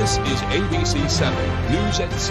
This is ABC 7 News at 6.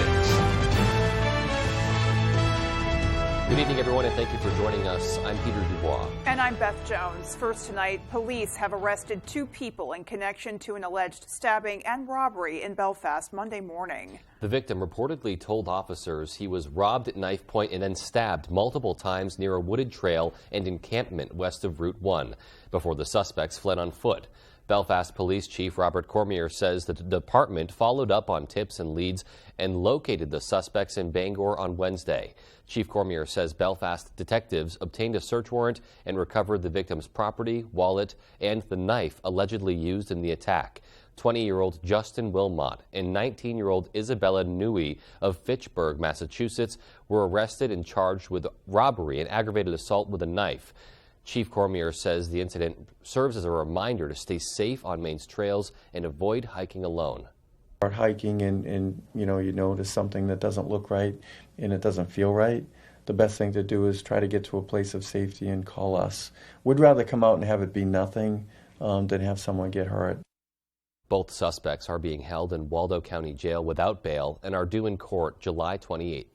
Good evening, everyone, and thank you for joining us. I'm Peter Dubois. And I'm Beth Jones. First tonight, police have arrested 2 people in connection to an alleged stabbing and robbery in Belfast Monday morning. The victim reportedly told officers he was robbed at knife point and then stabbed multiple times near a wooded trail and encampment west of Route 1 before the suspects fled on foot. Belfast Police Chief Robert Cormier says that the department followed up on tips and leads and located the suspects in Bangor on Wednesday. Chief Cormier says Belfast detectives obtained a search warrant and recovered the victim's property, wallet, and the knife allegedly used in the attack. 20-year-old Justin Wilmot and 19-year-old Isabella Newey of Fitchburg, Massachusetts, were arrested and charged with robbery and aggravated assault with a knife. Chief Cormier says the incident serves as a reminder to stay safe on Maine's trails and avoid hiking alone. Start hiking and you notice something that doesn't look right and it doesn't feel right. The best thing to do is try to get to a place of safety and call us. We'd rather come out and have it be nothing than have someone get hurt. Both suspects are being held in Waldo County Jail without bail and are due in court July 28th.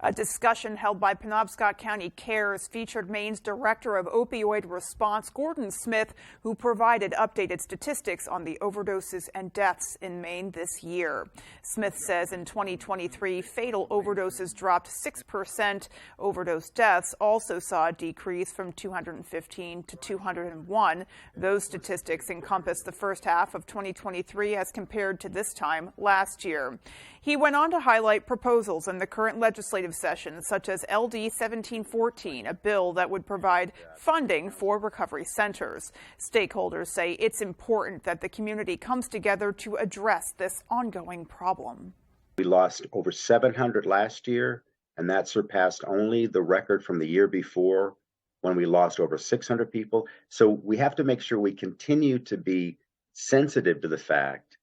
A discussion held by Penobscot County Cares featured Maine's Director of Opioid Response, Gordon Smith, who provided updated statistics on the overdoses and deaths in Maine this year. Smith says in 2023, fatal overdoses dropped 6%. Overdose deaths also saw a decrease from 215 to 201. Those statistics encompass the first half of 2023 as compared to this time last year. He went on to highlight proposals in the current legislative session, such as LD 1714, a bill that would provide funding for recovery centers. Stakeholders say it's important that the community comes together to address this ongoing problem. We lost over 700 last year, and that surpassed only the record from the year before when we lost over 600 people. So we have to make sure we continue to be sensitive to the fact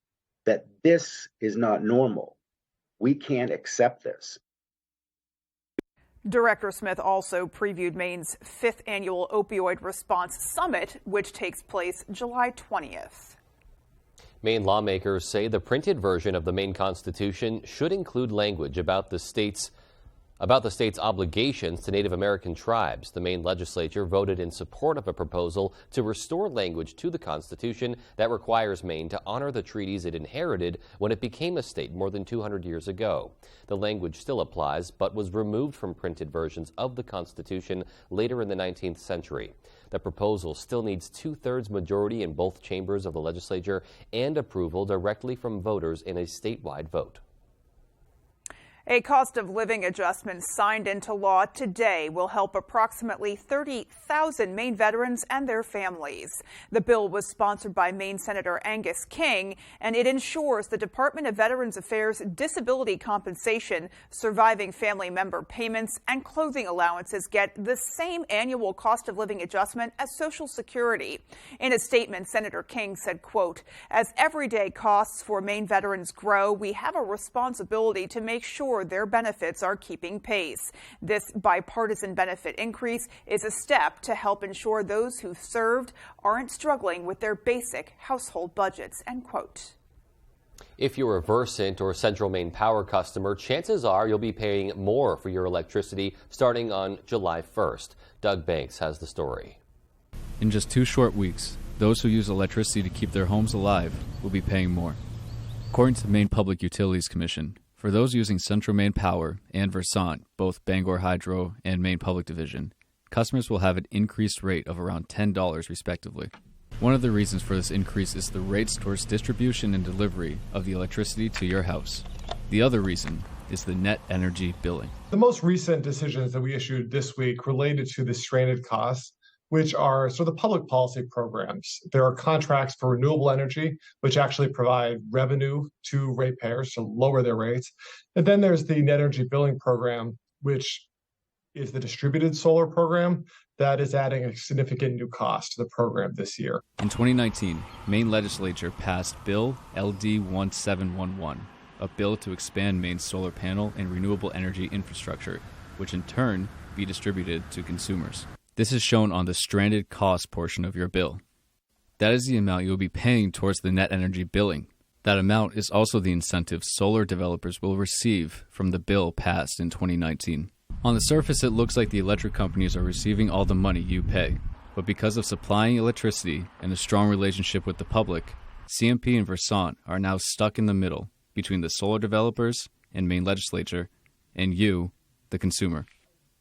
that this is not normal. We can't accept this. Director Smith also previewed Maine's 5th annual Opioid Response Summit, which takes place July 20th. Maine lawmakers say the printed version of the Maine Constitution should include language about the state's obligations to Native American tribes. The Maine legislature voted in support of a proposal to restore language to the Constitution that requires Maine to honor the treaties it inherited when it became a state more than 200 years ago. The language still applies, but was removed from printed versions of the Constitution later in the 19th century. The proposal still needs 2/3 majority in both chambers of the legislature and approval directly from voters in a statewide vote. A cost of living adjustment signed into law today will help approximately 30,000 Maine veterans and their families. The bill was sponsored by Maine Senator Angus King, and it ensures the Department of Veterans Affairs disability compensation, surviving family member payments, and clothing allowances get the same annual cost of living adjustment as Social Security. In a statement, Senator King said, quote, "As everyday costs for Maine veterans grow, we have a responsibility to make sure their benefits are keeping pace. This bipartisan benefit increase is a step to help ensure those who've served aren't struggling with their basic household budgets," end quote. If you're a Versant or Central Maine Power customer, chances are you'll be paying more for your electricity starting on July 1st. Doug Banks has the story. In just 2 short weeks, those who use electricity to keep their homes alive will be paying more. According to the Maine Public Utilities Commission, for those using Central Maine Power and Versant, both Bangor Hydro and Maine Public Division, customers will have an increased rate of around $10 respectively. One of the reasons for this increase is the rates towards distribution and delivery of the electricity to your house. The other reason is the net energy billing. The most recent decisions that we issued this week related to the stranded costs, which are sort of the public policy programs. There are contracts for renewable energy, which actually provide revenue to ratepayers to lower their rates. And then there's the net energy billing program, which is the distributed solar program that is adding a significant new cost to the program this year. In 2019, Maine legislature passed Bill LD 1711, a bill to expand Maine's solar panel and renewable energy infrastructure, which in turn be distributed to consumers. This is shown on the stranded cost portion of your bill. That is the amount you will be paying towards the net energy billing. That amount is also the incentive solar developers will receive from the bill passed in 2019. On the surface, it looks like the electric companies are receiving all the money you pay. But because of supplying electricity and a strong relationship with the public, CMP and Versant are now stuck in the middle between the solar developers and Maine legislature and you, the consumer.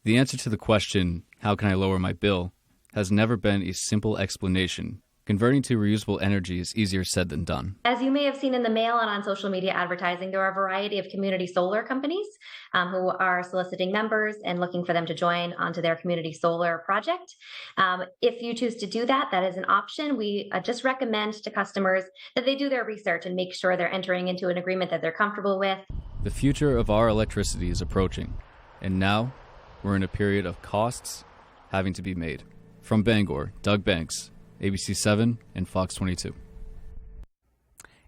The answer to the question, how can I lower my bill, has never been a simple explanation. Converting to reusable energy is easier said than done. As you may have seen in the mail and on social media advertising, there are a variety of community solar companies who are soliciting members and looking for them to join onto their community solar project. If you choose to do that, that is an option. We just recommend to customers that they do their research and make sure they're entering into an agreement that they're comfortable with. The future of our electricity is approaching, and now we're in a period of costs having to be made. From Bangor, Doug Banks, ABC7 and Fox 22.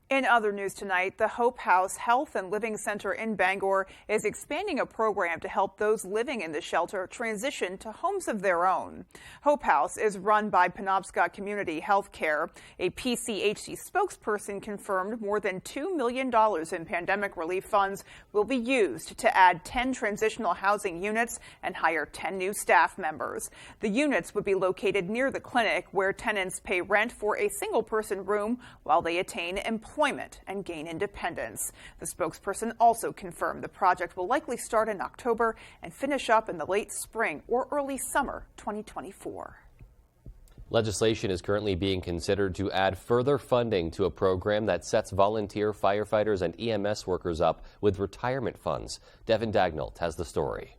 In other news tonight, the Hope House Health and Living Center in Bangor is expanding a program to help those living in the shelter transition to homes of their own. Hope House is run by Penobscot Community Health Care. A PCHC spokesperson confirmed more than $2 million in pandemic relief funds will be used to add 10 transitional housing units and hire 10 new staff members. The units would be located near the clinic, where tenants pay rent for a single-person room while they attain employment and gain independence. The spokesperson also confirmed the project will likely start in October and finish up in the late spring or early summer 2024. Legislation is currently being considered to add further funding to a program that sets volunteer firefighters and EMS workers up with retirement funds. Devin Dagnall has the story.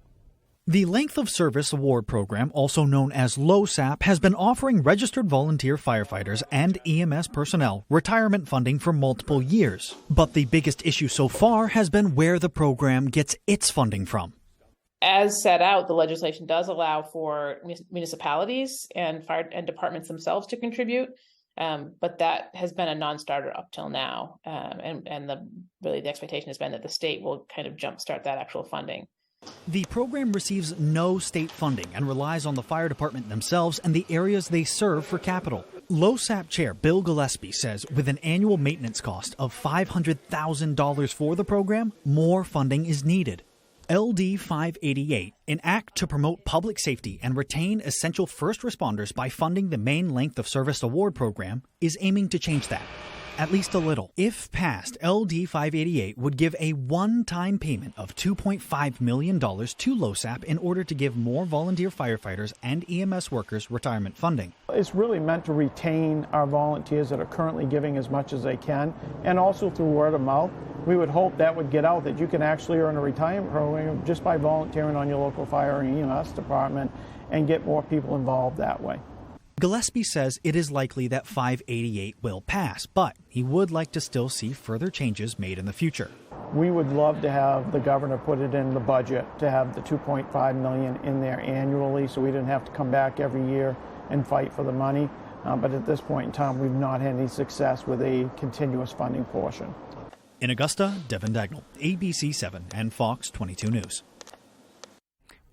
The Length of Service Award Program, also known as LOSAP, has been offering registered volunteer firefighters and EMS personnel retirement funding for multiple years. But the biggest issue so far has been where the program gets its funding from. As set out, the legislation does allow for municipalities and fire and departments themselves to contribute, but that has been a non-starter up till now. And the expectation has been that the state will kind of jumpstart that actual funding. The program receives no state funding and relies on the fire department themselves and the areas they serve for capital. LOSAP Chair Bill Gillespie says with an annual maintenance cost of $500,000 for the program, more funding is needed. LD 588, an act to promote public safety and retain essential first responders by funding the Maine Length of Service Award Program, is aiming to change that. At least a little. If passed, LD 588 would give a one-time payment of $2.5 million to LOSAP in order to give more volunteer firefighters and EMS workers retirement funding. It's really meant to retain our volunteers that are currently giving as much as they can, and also through word of mouth. We would hope that would get out, that you can actually earn a retirement program just by volunteering on your local fire and EMS department and get more people involved that way. Gillespie says it is likely that 588 will pass, but he would like to still see further changes made in the future. We would love to have the governor put it in the budget to have the $2.5 million in there annually, so we didn't have to come back every year and fight for the money. But at this point in time, we've not had any success with a continuous funding portion. In Augusta, Devin Dagnall, ABC7 and Fox 22 News.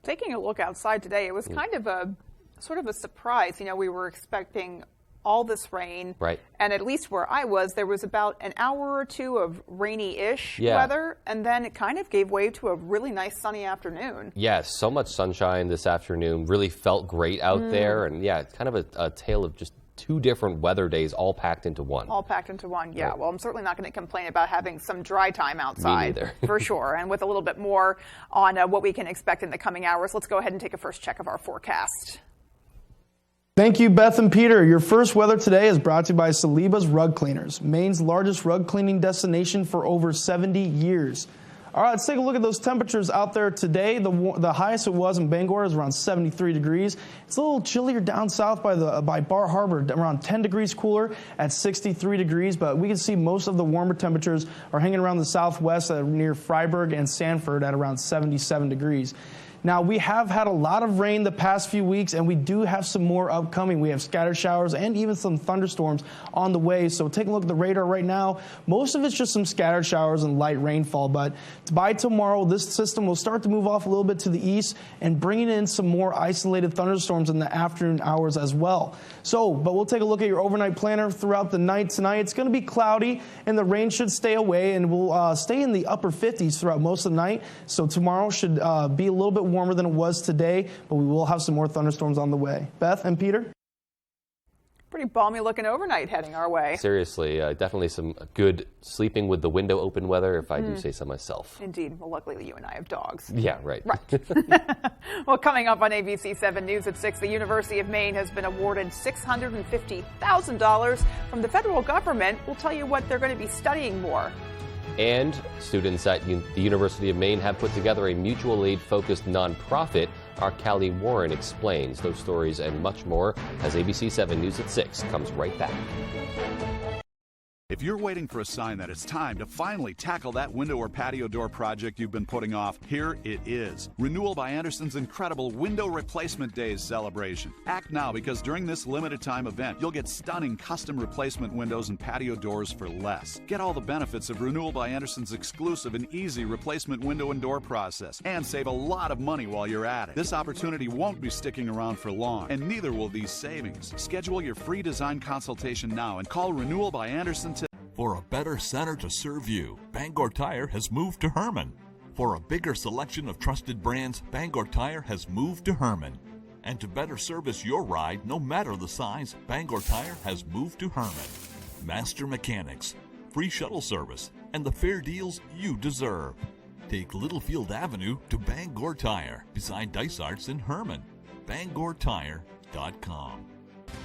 Taking a look outside today, it was kind of a sort of a surprise. You know, we were expecting all this rain. Right. And at least where I was, there was about an hour or two of rainy-ish weather, and then it kind of gave way to a really nice sunny afternoon. Yes, so much sunshine this afternoon. Really felt great out there. And yeah, it's kind of a tale of just two different weather days all packed into one. All packed into one, yeah. Right. Well, I'm certainly not going to complain about having some dry time outside. Me neither. For sure. And with a little bit more on what we can expect in the coming hours, let's go ahead and take a first check of our forecast. Thank you, Beth and Peter. Your first weather today is brought to you by Saliba's Rug Cleaners, Maine's largest rug cleaning destination for over 70 years. All right, let's take a look at those temperatures out there today. The highest it was in Bangor is around 73 degrees. It's a little chillier down south by Bar Harbor, around 10 degrees cooler at 63 degrees. But we can see most of the warmer temperatures are hanging around the southwest near Freiburg and Sanford at around 77 degrees. Now, we have had a lot of rain the past few weeks, and we do have some more upcoming. We have scattered showers and even some thunderstorms on the way. So take a look at the radar right now. Most of it's just some scattered showers and light rainfall, but by tomorrow, this system will start to move off a little bit to the east and bringing in some more isolated thunderstorms in the afternoon hours as well. But we'll take a look at your overnight planner throughout the night tonight. It's going to be cloudy, and the rain should stay away, and we'll stay in the upper 50s throughout most of the night. So tomorrow should be a little bit warmer than it was today, but we will have some more thunderstorms on the way. Beth and Peter? Pretty balmy looking overnight heading our way. Seriously, definitely some good sleeping with the window open weather, if I do say so myself. Indeed. Well, luckily you and I have dogs. Yeah, right. Well, coming up on ABC 7 News at 6, the University of Maine has been awarded $650,000 from the federal government. We'll tell you what they're going to be studying more. And students at the University of Maine have put together a mutual aid-focused nonprofit. Our Callie Warren explains those stories and much more as ABC 7 News at 6 comes right back. If you're waiting for a sign that it's time to finally tackle that window or patio door project you've been putting off, here it is. Renewal by Andersen's incredible Window Replacement Days celebration. Act now, because during this limited time event, you'll get stunning custom replacement windows and patio doors for less. Get all the benefits of Renewal by Andersen's exclusive and easy replacement window and door process, and save a lot of money while you're at it. This opportunity won't be sticking around for long, and neither will these savings. Schedule your free design consultation now and call Renewal by Andersen today. For a better center to serve you, Bangor Tire has moved to Herman. For a bigger selection of trusted brands, Bangor Tire has moved to Herman. And to better service your ride, no matter the size, Bangor Tire has moved to Herman. Master mechanics, free shuttle service, and the fair deals you deserve. Take Littlefield Avenue to Bangor Tire, beside Dysart's in Herman. BangorTire.com.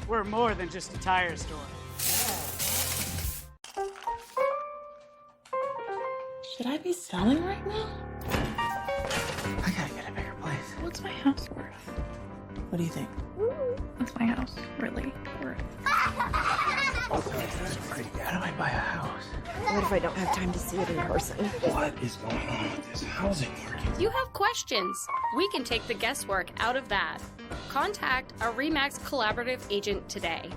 We're more than just a tire store. Should I be selling right now? I gotta get a bigger place. What's my house worth? What do you think? What's my house really worth? How do I buy a house? What if I don't have time to see it in person? What is going on with this housing market? You have questions. We can take the guesswork out of that. Contact a RE/MAX collaborative agent today.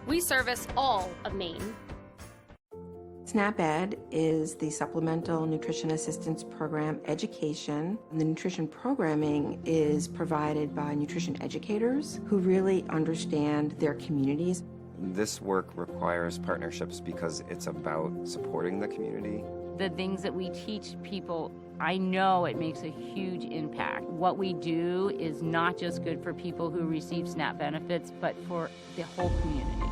We service all of Maine. SNAP-Ed is the Supplemental Nutrition Assistance Program education. The nutrition programming is provided by nutrition educators who really understand their communities. This work requires partnerships because it's about supporting the community. The things that we teach people, I know it makes a huge impact. What we do is not just good for people who receive SNAP benefits, but for the whole community.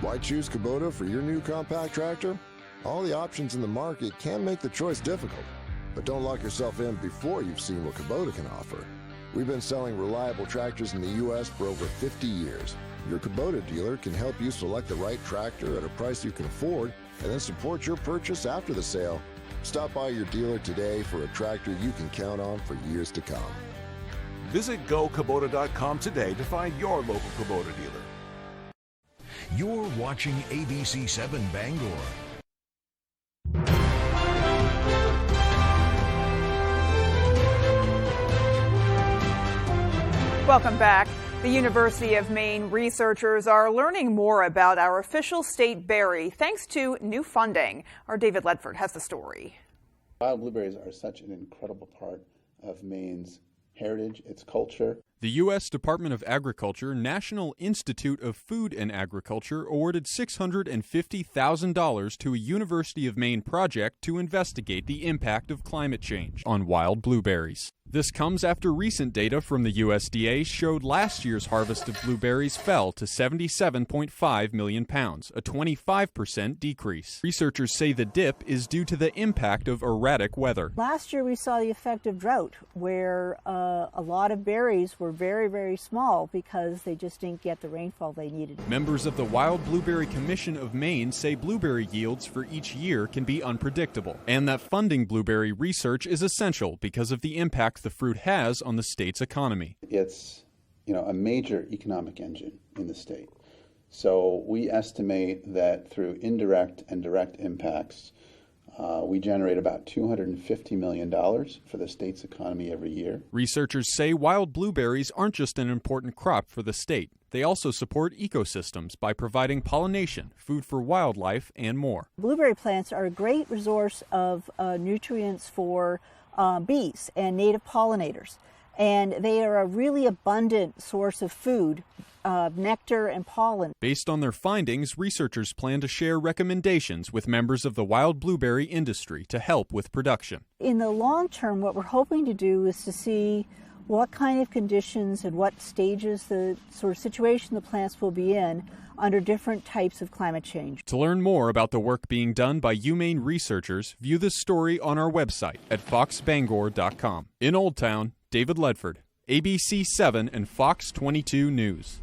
Why choose Kubota for your new compact tractor? All the options in the market can make the choice difficult, but don't lock yourself in before you've seen what Kubota can offer. We've been selling reliable tractors in the U.S. for over 50 years. Your Kubota dealer can help you select the right tractor at a price you can afford and then support your purchase after the sale. Stop by your dealer today for a tractor you can count on for years to come. Visit GoKubota.com today to find your local Kubota dealer. You're watching ABC 7 Bangor. Welcome back. The University of Maine researchers are learning more about our official state berry thanks to new funding. Our David Ledford has the story. Wild blueberries are such an incredible part of Maine's heritage, its culture. The U.S. Department of Agriculture National Institute of Food and Agriculture awarded $650,000 to a University of Maine project to investigate the impact of climate change on wild blueberries. This comes after recent data from the USDA showed last year's harvest of blueberries fell to 77.5 million pounds, a 25% decrease. Researchers say the dip is due to the impact of erratic weather. Last year we saw the effect of drought, where a lot of berries were very, very small because they just didn't get the rainfall they needed. Members of the Wild Blueberry Commission of Maine say blueberry yields for each year can be unpredictable, and that funding blueberry research is essential because of the impact the fruit has on the state's economy. It's, a major economic engine in the state. So we estimate that through indirect and direct impacts, We generate about $250 million for the state's economy every year. Researchers say wild blueberries aren't just an important crop for the state. They also support ecosystems by providing pollination, food for wildlife, and more. Blueberry plants are a great resource of nutrients for bees and native pollinators. And they are a really abundant source of food, nectar and pollen. Based on their findings, researchers plan to share recommendations with members of the wild blueberry industry to help with production. In the long term, what we're hoping to do is to see what kind of conditions and what stages, the sort of situation the plants will be in under different types of climate change. To learn more about the work being done by UMaine researchers, view this story on our website at foxbangor.com. In Old Town, David Ledford, ABC 7 and Fox 22 News.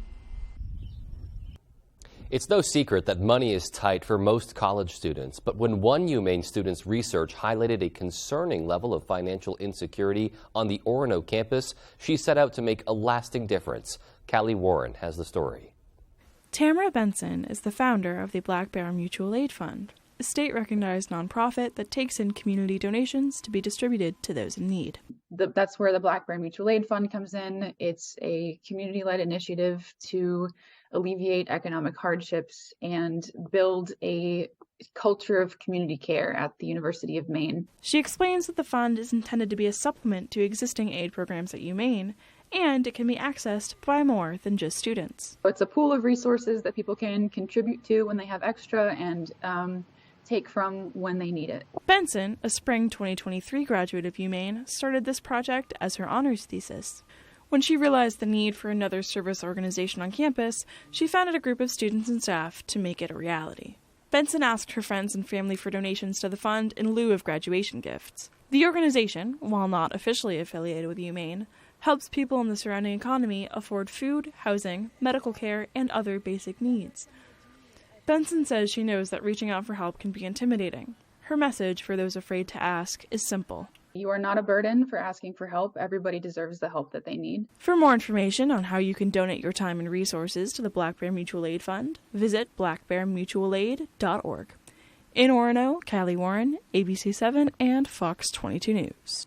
It's no secret that money is tight for most college students, but when one UMaine student's research highlighted a concerning level of financial insecurity on the Orono campus, she set out to make a lasting difference. Callie Warren has the story. Tamara Benson is the founder of the Black Bear Mutual Aid Fund, a state-recognized nonprofit that takes in community donations to be distributed to those in need. That's where the Black Bear Mutual Aid Fund comes in. It's a community-led initiative to alleviate economic hardships and build a culture of community care at the University of Maine. She explains that the fund is intended to be a supplement to existing aid programs at UMaine, and it can be accessed by more than just students. It's a pool of resources that people can contribute to when they have extra and take from when they need it. Benson, a spring 2023 graduate of UMaine, started this project as her honors thesis. When she realized the need for another service organization on campus, she founded a group of students and staff to make it a reality. Benson asked her friends and family for donations to the fund in lieu of graduation gifts. The organization, while not officially affiliated with UMaine, helps people in the surrounding economy afford food, housing, medical care, and other basic needs. Benson says she knows that reaching out for help can be intimidating. Her message for those afraid to ask is simple. You are not a burden for asking for help. Everybody deserves the help that they need. For more information on how you can donate your time and resources to the Black Bear Mutual Aid Fund, visit blackbearmutualaid.org. In Orono, Callie Warren, ABC 7 and Fox 22 News.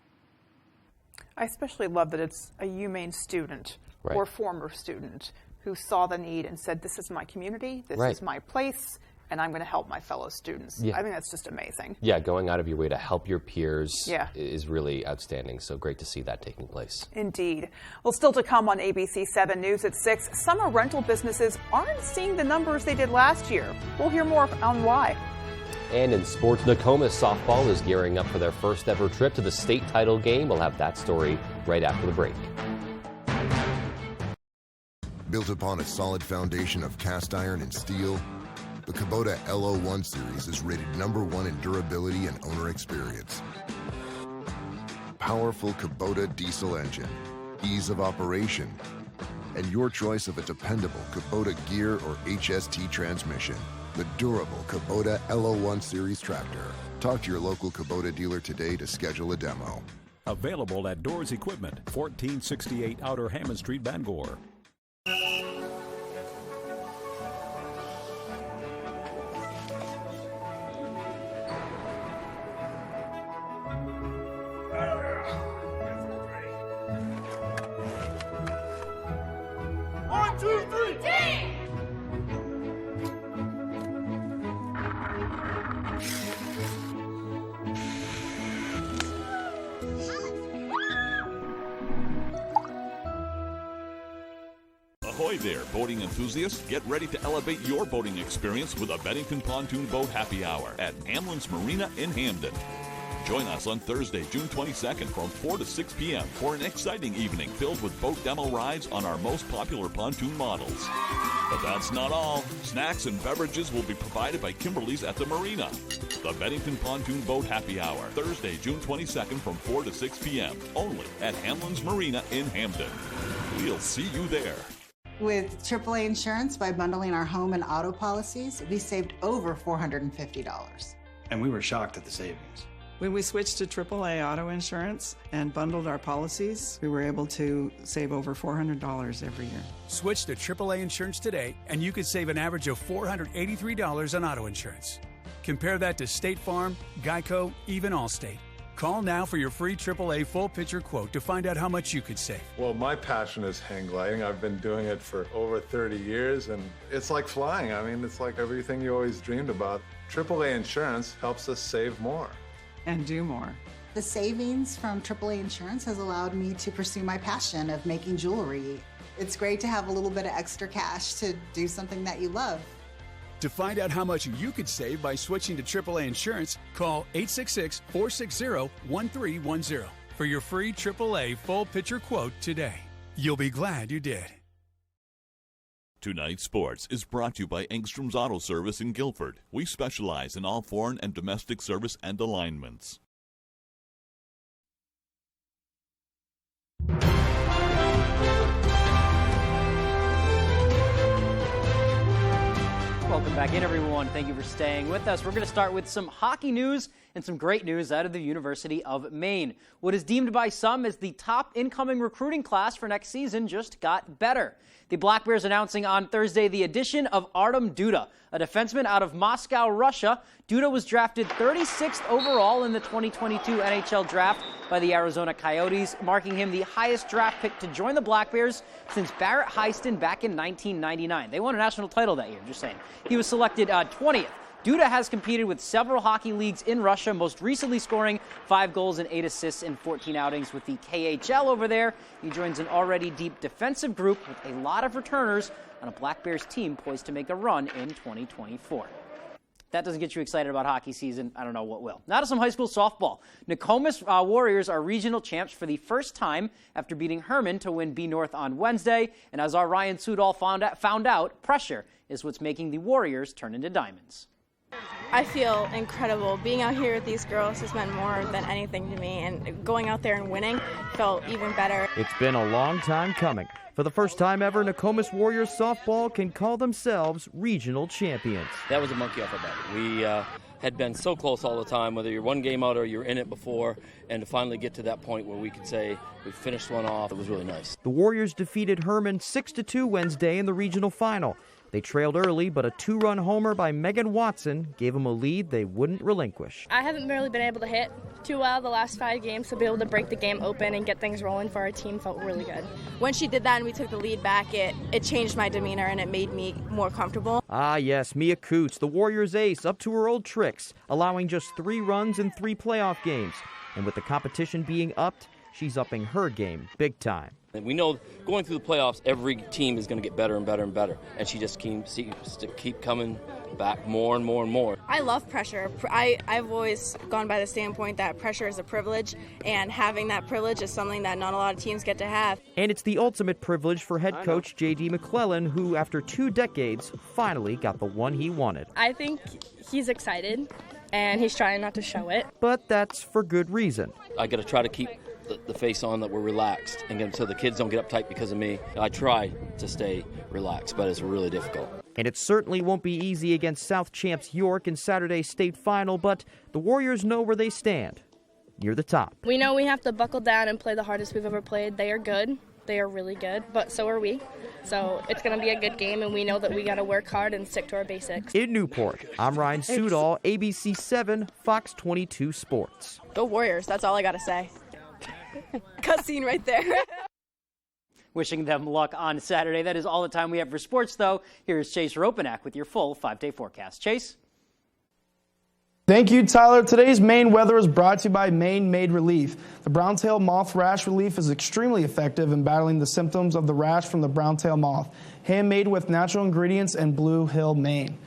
I especially love that it's a UMaine student or former student who saw the need and said, this is my community, this is my place, and I'm going to help my fellow students. I think that's just amazing. Yeah, going out of your way to help your peers is really outstanding. So great to see that taking place. Indeed. Well, still to come on ABC 7 News at 6, summer rental businesses aren't seeing the numbers they did last year. We'll hear more on why. And in sports, Nokomis softball is gearing up for their first ever trip to the state title game. We'll have that story right after the break. Built upon a solid foundation of cast iron and steel, the Kubota LO1 series is rated #1 in durability and owner experience. Powerful Kubota diesel engine, ease of operation, and your choice of a dependable Kubota gear or HST transmission. The durable Kubota LO1 series tractor. Talk to your local Kubota dealer today to schedule a demo. Available at Doors Equipment, 1468 Outer Hammond Street, Bangor. Ahoy there, boating enthusiasts. Get ready to elevate your boating experience with a Bennington Pontoon Boat Happy Hour at Hamlin's Marina in Hamden. Join us on Thursday, June 22nd from 4 to 6 p.m. for an exciting evening filled with boat demo rides on our most popular pontoon models. But that's not all. Snacks and beverages will be provided by Kimberly's at the Marina. The Bennington Pontoon Boat Happy Hour, Thursday, June 22nd from 4 to 6 p.m. only at Hamlin's Marina in Hamden. We'll see you there. With AAA Insurance, by bundling our home and auto policies, we saved over $450. And we were shocked at the savings. When we switched to AAA auto insurance and bundled our policies, we were able to save over $400 every year. Switch to AAA Insurance today, and you could save an average of $483 on auto insurance. Compare that to State Farm, Geico, even Allstate. Call now for your free AAA full picture quote to find out how much you could save. Well, my passion is hang gliding. I've been doing it for over 30 years, and it's like flying. I mean, it's like everything you always dreamed about. AAA insurance helps us save more. And do more. The savings from AAA insurance has allowed me to pursue my passion of making jewelry. It's great to have a little bit of extra cash to do something that you love. To find out how much you could save by switching to AAA insurance, call 866-460-1310 for your free AAA full picture quote today. You'll be glad you did. Tonight's Sports is brought to you by Engstrom's Auto Service in Guilford. We specialize in all foreign and domestic service and alignments. Welcome back in, everyone. Thank you for staying with us. We're going to start with some hockey news and some great news out of the University of Maine. What is deemed by some as the top incoming recruiting class for next season just got better. The Black Bears announcing on Thursday the addition of Artem Duda, a defenseman out of Moscow, Russia. Duda was drafted 36th overall in the 2022 NHL draft by the Arizona Coyotes, marking him the highest draft pick to join the Black Bears since Barrett Heiston back in 1999. They won a national title that year, just saying. He was selected 20th. Duda has competed with several hockey leagues in Russia, most recently scoring 5 goals and 8 assists in 14 outings with the KHL over there. He joins an already deep defensive group with a lot of returners on a Black Bears team poised to make a run in 2024. If that doesn't get you excited about hockey season, I don't know what will. Now to some high school softball. Nokomis Warriors are regional champs for the first time after beating Herman to win B North on Wednesday. And as our Ryan Sudol found out, pressure is what's making the Warriors turn into diamonds. I feel incredible. Being out here with these girls has meant more than anything to me, and going out there and winning felt even better. It's been a long time coming. For the first time ever, Nokomis Warriors softball can call themselves regional champions. That was a monkey off our back. We had been so close all the time, whether you're one game out or you're in it before, and to finally get to that point where we could say we finished one off, it was really nice. The Warriors defeated Herman 6-2 Wednesday in the regional final. They trailed early, but a 2-run homer by Megan Watson gave them a lead they wouldn't relinquish. I haven't really been able to hit too well the last 5 games, so be able to break the game open and get things rolling for our team felt really good. When she did that and we took the lead back, it changed my demeanor and it made me more comfortable. Ah, yes, Mia Coots, the Warriors ace, up to her old tricks, allowing just 3 runs in 3 playoff games. And with the competition being upped, she's upping her game big time. And we know going through the playoffs, every team is going to get better and better and better. And she just seems to keep coming back more and more and more. I love pressure. I've always gone by the standpoint that pressure is a privilege, and having that privilege is something that not a lot of teams get to have. And it's the ultimate privilege for head coach J.D. McClellan, who, after 2 decades, finally got the one he wanted. I think he's excited, and he's trying not to show it. But that's for good reason. I got to try to keep the face on that we're relaxed, and so the kids don't get uptight because of me. I try to stay relaxed, but it's really difficult. And it certainly won't be easy against South champs York in Saturday's state final, but the Warriors know where they stand, near the top. We know we have to buckle down and play the hardest we've ever played. They are good. They are really good, but so are we. So it's going to be a good game, and we know that we got to work hard and stick to our basics. In Newport, I'm Ryan Sudol, ABC 7, Fox 22 Sports. Go Warriors, that's all I got to say. Cutscene right there. Wishing them luck on Saturday. That is all the time we have for sports, though. Here's Chase Ropenak with your full 5-day forecast. Chase? Thank you, Tyler. Today's Maine weather is brought to you by Maine Made Relief. The brown-tailed moth rash relief is extremely effective in battling the symptoms of the rash from the brown-tailed moth. Handmade with natural ingredients in Blue Hill, Maine.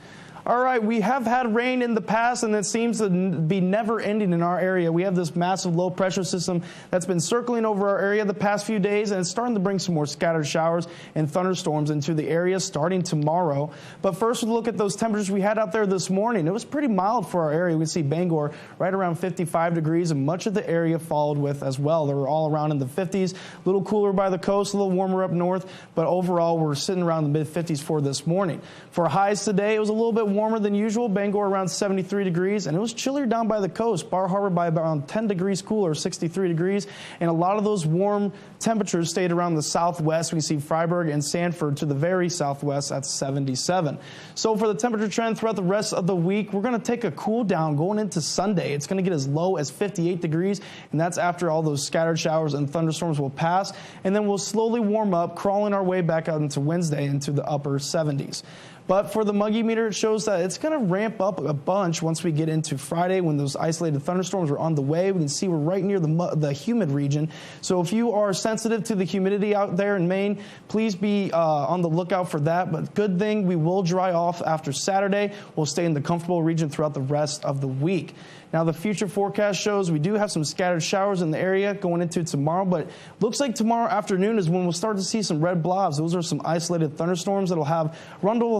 All right, we have had rain in the past, and it seems to be never ending in our area. We have this massive low pressure system that's been circling over our area the past few days, and it's starting to bring some more scattered showers and thunderstorms into the area starting tomorrow. But first, we'll look at those temperatures we had out there this morning. It was pretty mild for our area. We see Bangor right around 55 degrees, and much of the area followed with as well. They were all around in the 50s, a little cooler by the coast, a little warmer up north, but overall, we're sitting around the mid-50s for this morning. For highs today, it was a little bit warmer than usual. Bangor around 73 degrees, and it was chillier down by the coast. Bar Harbor by around 10 degrees cooler, 63 degrees, and a lot of those warm temperatures stayed around the southwest. We see Freiburg and Sanford to the very southwest at 77. So for the temperature trend throughout the rest of the week, we're going to take a cool down going into Sunday. It's going to get as low as 58 degrees, and that's after all those scattered showers and thunderstorms will pass, and then we'll slowly warm up, crawling our way back out into Wednesday into the upper 70s. But for the muggy meter, it shows that it's going to ramp up a bunch once we get into Friday when those isolated thunderstorms are on the way. We can see we're right near the humid region. So if you are sensitive to the humidity out there in Maine, please be on the lookout for that. But good thing, we will dry off after Saturday. We'll stay in the comfortable region throughout the rest of the week. Now, the future forecast shows we do have some scattered showers in the area going into tomorrow, but looks like tomorrow afternoon is when we'll start to see some red blobs. Those are some isolated thunderstorms that'll have rumble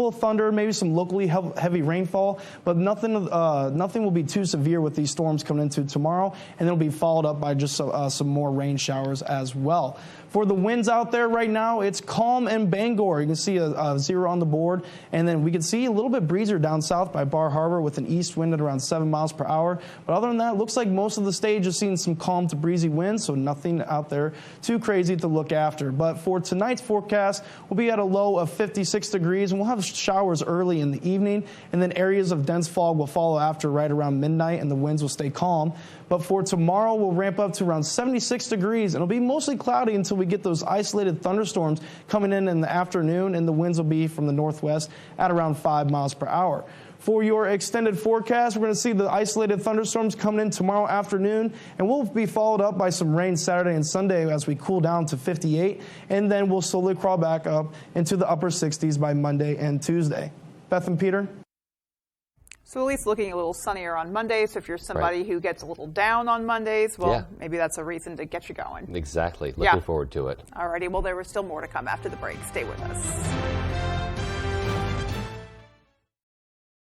of thunder, maybe some locally heavy rainfall, but nothing will be too severe with these storms coming into tomorrow, and it'll be followed up by just some more rain showers as well. For the winds out there right now, it's calm in Bangor. You can see a 0 on the board, and then we can see a little bit breezer down south by Bar Harbor with an east wind at around 7 miles per hour. But other than that, it looks like most of the stage is seeing some calm to breezy winds, so nothing out there too crazy to look after. But for tonight's forecast, we'll be at a low of 56 degrees, and we'll have showers early in the evening, and then areas of dense fog will follow after right around midnight, and the winds will stay calm. But for tomorrow, we'll ramp up to around 76 degrees, and it'll be mostly cloudy until we get those isolated thunderstorms coming in the afternoon, and the winds will be from the northwest at around 5 miles per hour. For your extended forecast, we're going to see the isolated thunderstorms coming in tomorrow afternoon, and we'll be followed up by some rain Saturday and Sunday as we cool down to 58, and then we'll slowly crawl back up into the upper 60s by Monday and Tuesday. Beth and Peter? So at least looking a little sunnier on Mondays. So if you're somebody who gets a little down on Mondays, well, maybe that's a reason to get you going. Exactly. Looking forward to it. All righty. Well, there was still more to come after the break. Stay with us.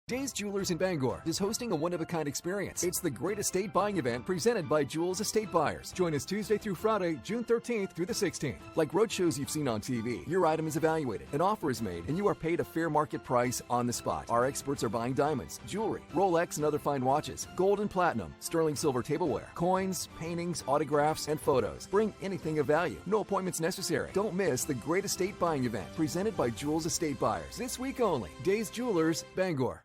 Days Jewelers in Bangor is hosting a one-of-a-kind experience. It's the Great Estate Buying Event presented by Jules Estate Buyers. Join us Tuesday through Friday, June 13th through the 16th. Like roadshows you've seen on TV, your item is evaluated, an offer is made, and you are paid a fair market price on the spot. Our experts are buying diamonds, jewelry, Rolex and other fine watches, gold and platinum, sterling silver tableware, coins, paintings, autographs, and photos. Bring anything of value. No appointments necessary. Don't miss the Great Estate Buying Event presented by Jules Estate Buyers. This week only. Days Jewelers, Bangor.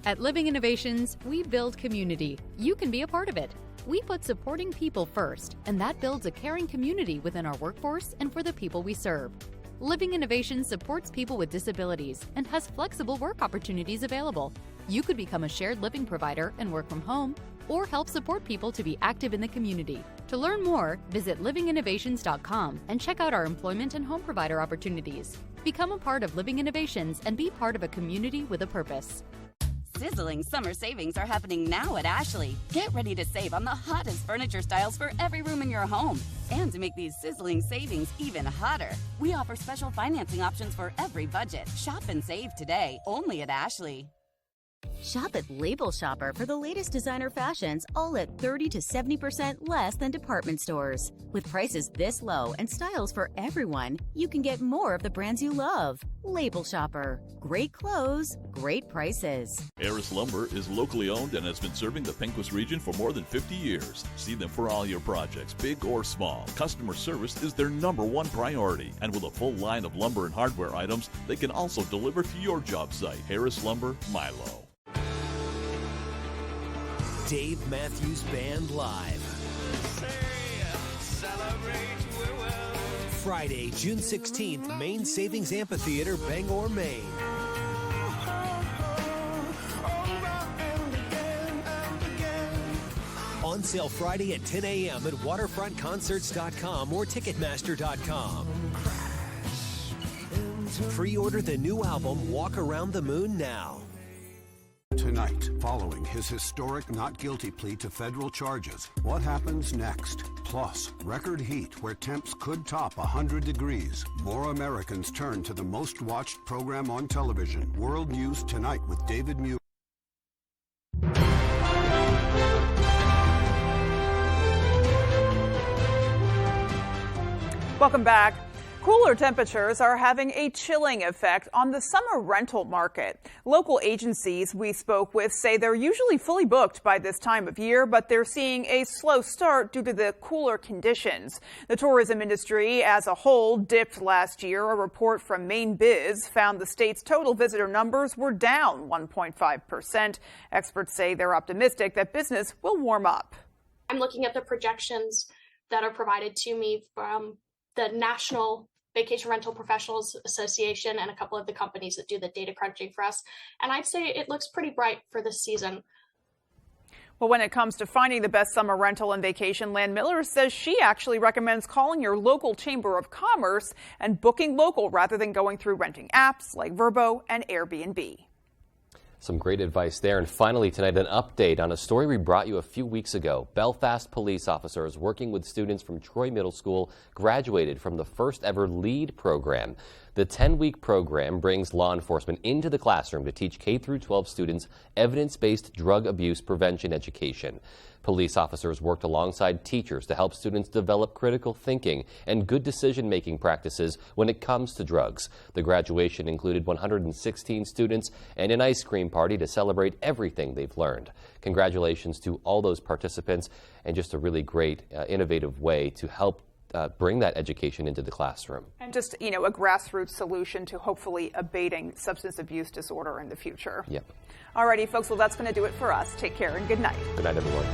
At Living Innovations, we build community. You can be a part of it. We put supporting people first, and that builds a caring community within our workforce and for the people we serve. Living Innovations supports people with disabilities and has flexible work opportunities available. You could become a shared living provider and work from home, or help support people to be active in the community. To learn more, visit livinginnovations.com and check out our employment and home provider opportunities. Become a part of Living Innovations and be part of a community with a purpose. Sizzling summer savings are happening now at Ashley. Get ready to save on the hottest furniture styles for every room in your home. And to make these sizzling savings even hotter, we offer special financing options for every budget. Shop and save today, only at Ashley. Shop at Label Shopper for the latest designer fashions, all at 30 to 70% less than department stores. With prices this low and styles for everyone, you can get more of the brands you love. Label Shopper. Great clothes, great prices. Harris Lumber is locally owned and has been serving the Pequot region for more than 50 years. See them for all your projects, big or small. Customer service is their #1 priority. And with a full line of lumber and hardware items, they can also deliver to your job site. Harris Lumber, Milo. Dave Matthews Band Live. Friday, June 16th, Maine Savings Amphitheater, Bangor, Maine. On sale Friday at 10 a.m. at waterfrontconcerts.com or ticketmaster.com. Pre-order the new album, Walk Around the Moon, now. Tonight, following his historic not guilty plea to federal charges, what happens next? Plus, record heat where temps could top 100 degrees. More Americans turn to the most watched program on television. World News Tonight with David Muir. Welcome back. Cooler temperatures are having a chilling effect on the summer rental market. Local agencies we spoke with say they're usually fully booked by this time of year, but they're seeing a slow start due to the cooler conditions. The tourism industry as a whole dipped last year. A report from Maine Biz found the state's total visitor numbers were down 1.5%. Experts say they're optimistic that business will warm up. I'm looking at the projections that are provided to me from the National Vacation Rental Professionals Association and a couple of the companies that do the data crunching for us. And I'd say it looks pretty bright for this season. Well, when it comes to finding the best summer rental and vacation, Lan Miller says she actually recommends calling your local Chamber of Commerce and booking local rather than going through renting apps like Vrbo and Airbnb. Some great advice there. And finally tonight, an update on a story we brought you a few weeks ago. Belfast police officers working with students from Troy Middle School graduated from the first ever LEAD program. The 10-week program brings law enforcement into the classroom to teach K-12 students evidence-based drug abuse prevention education. Police officers worked alongside teachers to help students develop critical thinking and good decision-making practices when it comes to drugs. The graduation included 116 students and an ice cream party to celebrate everything they've learned. Congratulations to all those participants, and just a really great, innovative way to help bring that education into the classroom. And just, a grassroots solution to hopefully abating substance abuse disorder in the future. Yep. Alrighty, folks, well, that's going to do it for us. Take care and good night. Good night, everyone.